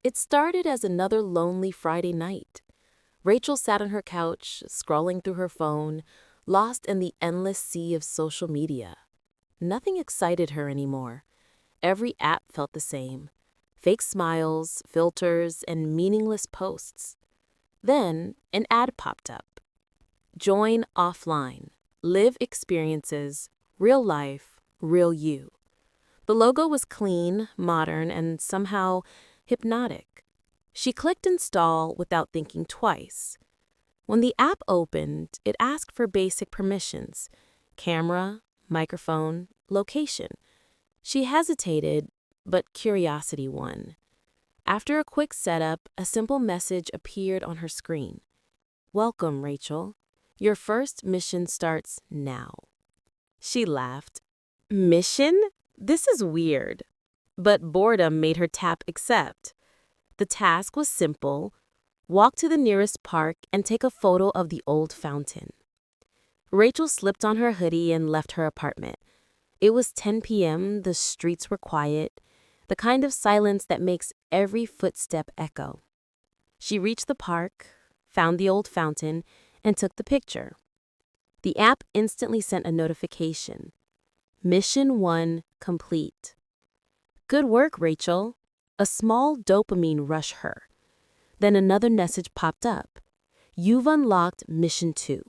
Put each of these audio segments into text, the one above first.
It started as another lonely Friday night. Rachel sat on her couch, scrolling through her phone, lost in the endless sea of social media. Nothing excited her anymore. Every app felt the same: fake smiles, filters, and meaningless posts. Then an ad popped up. Join offline. Live experiences. Real life. Real you. The logo was clean, modern, and somehow hypnotic. She clicked install without thinking twice. When the app opened, it asked for basic permissions: camera, microphone, location. She hesitated, but curiosity won. After a quick setup, a simple message appeared on her screen. "Welcome, Rachel. Your first mission starts now." She laughed. Mission? This is weird. But boredom made her tap accept. The task was simple: walk to the nearest park and take a photo of the old fountain. Rachel slipped on her hoodie and left her apartment. It was 10 p.m., the streets were quiet, the kind of silence that makes every footstep echo. She reached the park, found the old fountain, and took the picture. The app instantly sent a notification. Mission 1 complete. Good work, Rachel. A small dopamine rush her. Then another message popped up. You've unlocked Mission 2.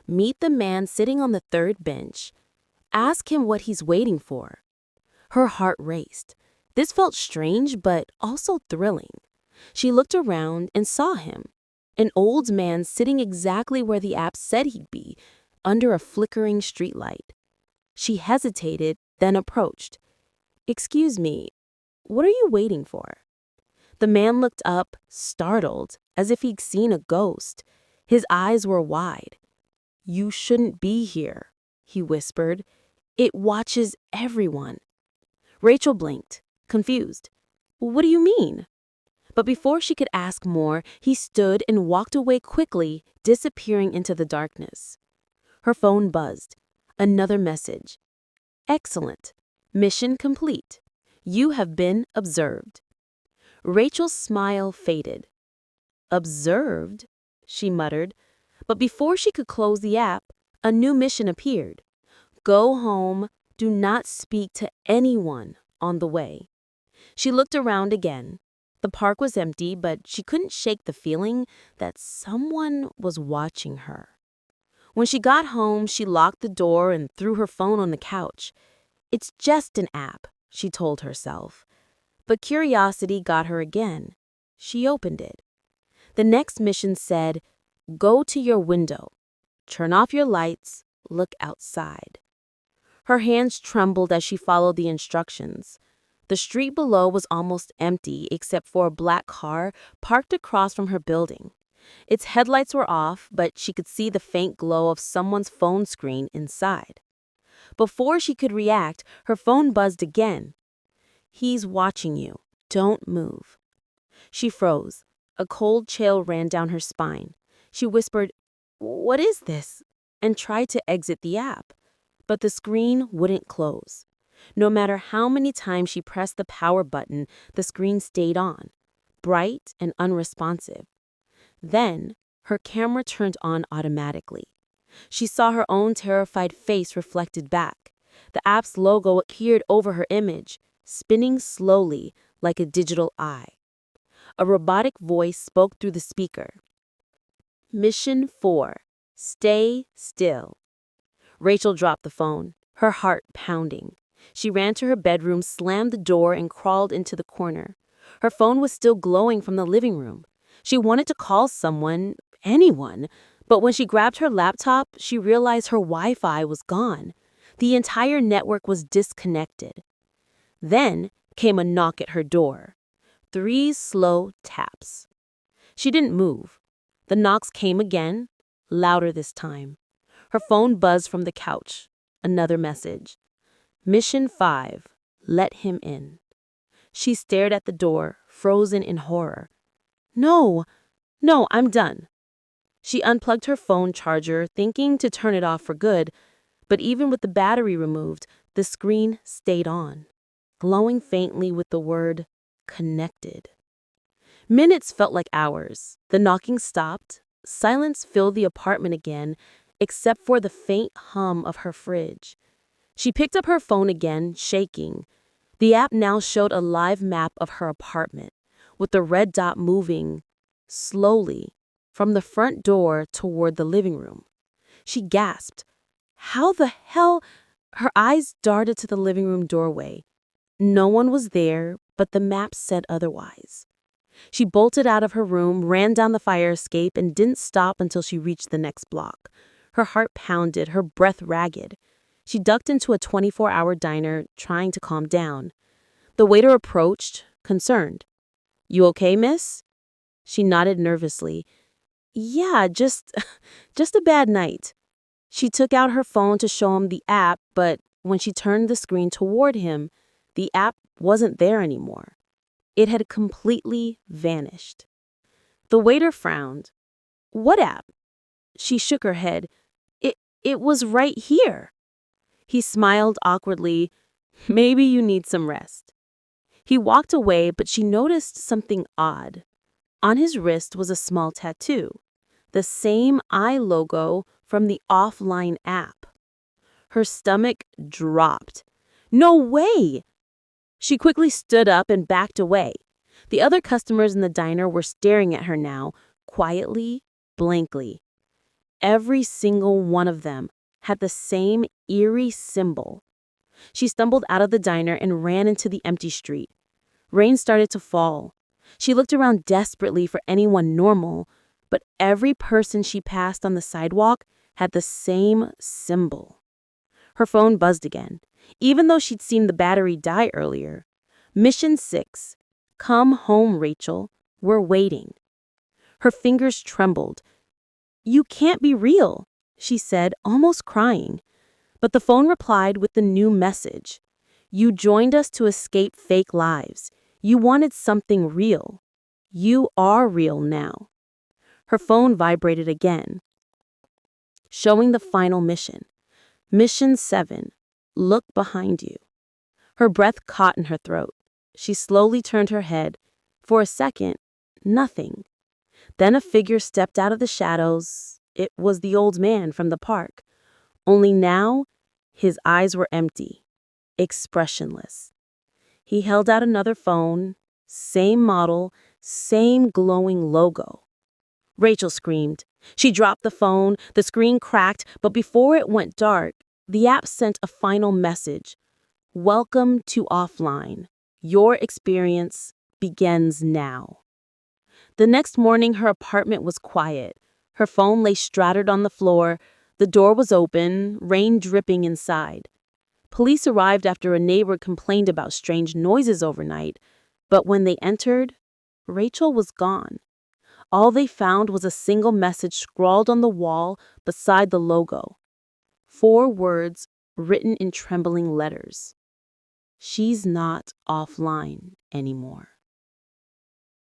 Meet the man sitting on the third bench. Ask him what he's waiting for. Her heart raced. This felt strange, but also thrilling. She looked around and saw him. An old man sitting exactly where the app said he'd be, under a flickering streetlight. She hesitated, then approached. "Excuse me, what are you waiting for?" The man looked up, startled, as if he'd seen a ghost. His eyes were wide. "You shouldn't be here," he whispered. "It watches everyone." Rachel blinked, confused. "What do you mean?" But before she could ask more, he stood and walked away quickly, disappearing into the darkness. Her phone buzzed. Another message. "Excellent. Mission complete. You have been observed." Rachel's smile faded. "Observed?" she muttered. But before she could close the app, a new mission appeared. "Go home. Do not speak to anyone on the way." She looked around again. The park was empty, but she couldn't shake the feeling that someone was watching her. When she got home, she locked the door and threw her phone on the couch. "It's just an app," she told herself. But curiosity got her again. She opened it. The next mission said, "Go to your window. Turn off your lights. Look outside." Her hands trembled as she followed the instructions. The street below was almost empty except for a black car parked across from her building. Its headlights were off, but she could see the faint glow of someone's phone screen inside. Before she could react, her phone buzzed again. "He's watching you. Don't move." She froze. A cold chill ran down her spine. She whispered, "What is this?" and tried to exit the app. But the screen wouldn't close. No matter how many times she pressed the power button, the screen stayed on, bright and unresponsive. Then, her camera turned on automatically. She saw her own terrified face reflected back. The app's logo appeared over her image, spinning slowly like a digital eye. A robotic voice spoke through the speaker. "Mission 4. Stay still." Rachel dropped the phone, her heart pounding. She ran to her bedroom, slammed the door, and crawled into the corner. Her phone was still glowing from the living room. She wanted to call someone, anyone, but when she grabbed her laptop, she realized her Wi-Fi was gone. The entire network was disconnected. Then came a knock at her door. 3 slow taps. She didn't move. The knocks came again, louder this time. Her phone buzzed from the couch. Another message. "Mission 5. Let him in." She stared at the door, frozen in horror. "No, no, I'm done." She unplugged her phone charger, thinking to turn it off for good, but even with the battery removed, the screen stayed on, glowing faintly with the word "connected." Minutes felt like hours. The knocking stopped. Silence filled the apartment again, except for the faint hum of her fridge. She picked up her phone again, shaking. The app now showed a live map of her apartment, with the red dot moving slowly from the front door toward the living room. She gasped. How the hell? Her eyes darted to the living room doorway. No one was there, but the map said otherwise. She bolted out of her room, ran down the fire escape, and didn't stop until she reached the next block. Her heart pounded, her breath ragged. She ducked into a 24-hour diner, trying to calm down. The waiter approached, concerned. "You okay, miss?" She nodded nervously. "Yeah, just a bad night." She took out her phone to show him the app, but when she turned the screen toward him, the app wasn't there anymore. It had completely vanished. The waiter frowned. "What app?" She shook her head. It was right here." He smiled awkwardly. "Maybe you need some rest." He walked away, but she noticed something odd. On his wrist was a small tattoo, the same eye logo from the offline app. Her stomach dropped. "No way!" She quickly stood up and backed away. The other customers in the diner were staring at her now, quietly, blankly. Every single one of them had the same eerie symbol. She stumbled out of the diner and ran into the empty street. Rain started to fall. She looked around desperately for anyone normal, but every person she passed on the sidewalk had the same symbol. Her phone buzzed again, even though she'd seen the battery die earlier. Mission 6. Come home, Rachel. We're waiting. Her fingers trembled. "You can't be real," she said, almost crying. But the phone replied with the new message. "You joined us to escape fake lives. You wanted something real. You are real now." Her phone vibrated again, showing the final mission. Mission 7. Look behind you. Her breath caught in her throat. She slowly turned her head. For a second, nothing. Then a figure stepped out of the shadows. It was the old man from the park. Only now, his eyes were empty, expressionless. He held out another phone, same model, same glowing logo. Rachel screamed. She dropped the phone, the screen cracked, but before it went dark, the app sent a final message. "Welcome to offline. Your experience begins now." The next morning, her apartment was quiet. Her phone lay strattered on the floor. The door was open, rain dripping inside. Police arrived after a neighbor complained about strange noises overnight, but when they entered, Rachel was gone. All they found was a single message scrawled on the wall beside the logo. 4 words written in trembling letters. "She's not offline anymore."